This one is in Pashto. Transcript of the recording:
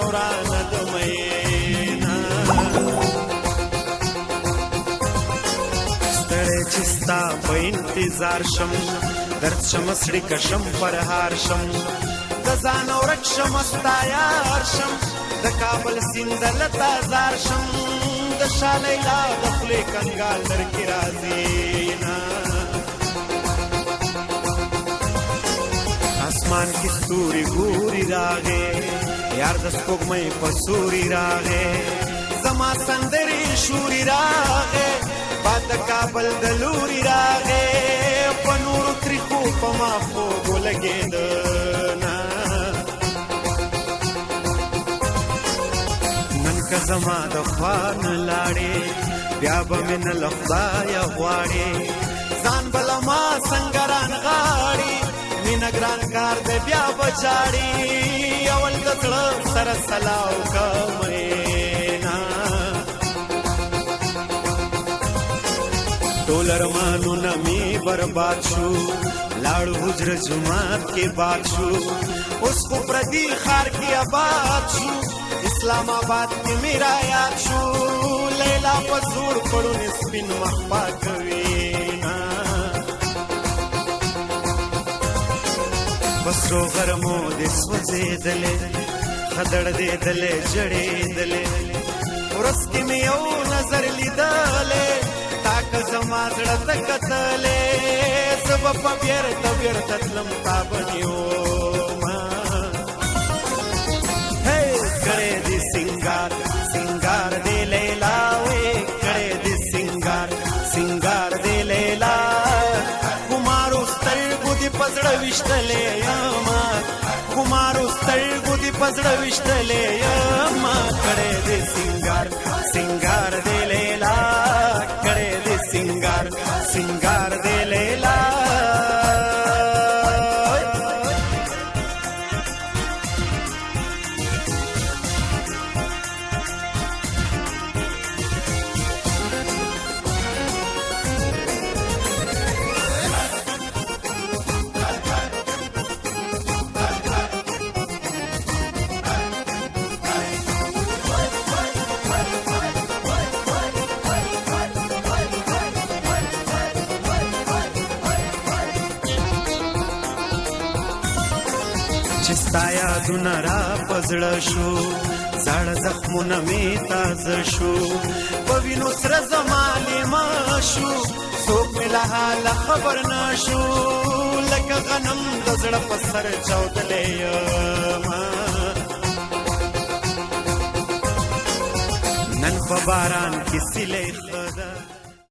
ورانه د مینا ستړی چې ستا په انتظار شم درد شم سړي کشم پرهار شم د ځان ورک شم ستا یار شم د کابل سیند له تازار شم د شاه لیلا د خولې کنګال در کې راځي نه اسمان کې ستوري ګوري راغې یار د سپوږمۍ په سوري راغې زما سندرې شوري راغې باد د کابل د لوري راغې په نورو تریخو په ما خوب ولګېده نه نن که زما د خوا نه لاړې بیا به مې نه له خدایه غواړې ځان به له ما څنګه رانغاړي مینه ګران کار دی بیا به چاړي اول د زړه سره سلا وکړه مینا ټول ارمانونه مې برباد شو لاړو حجره جومات کې باد شو اوس خو پردي ښار کې آباد شو اسلام آباد کې مې رایاد شو لیلا په زوړ پړونې سپین مخ پاکوي نه بسرو غرمو دې سوځېدلې خدړ دېدلې جړېدلې ورځ کې مې یو نظر لیدلې تا که زما زړه ته کتلې زه به په بیرته بیرته تلم تا به نیومه کړی دې سینګار سینګار دې لیلا وې کړی دې سینګار سینګار دې لیلا خمارو سترګو دې په زړه ویشتلې یما خمارو سترګو دې په زړه ویشتلې یما کړی دې سینګار سینګار دې لیلا کړی دې سینګار سینګار دې لیلا چې ستا یادونه را په زړه شو زاړه زخمونه مې تازه شو په وینو سره زما لیما شو څوک مې له حاله خبر نه شو لکه غنم د زړه په سر چاودلی یمه نن په باران کې سیلۍ ښه ده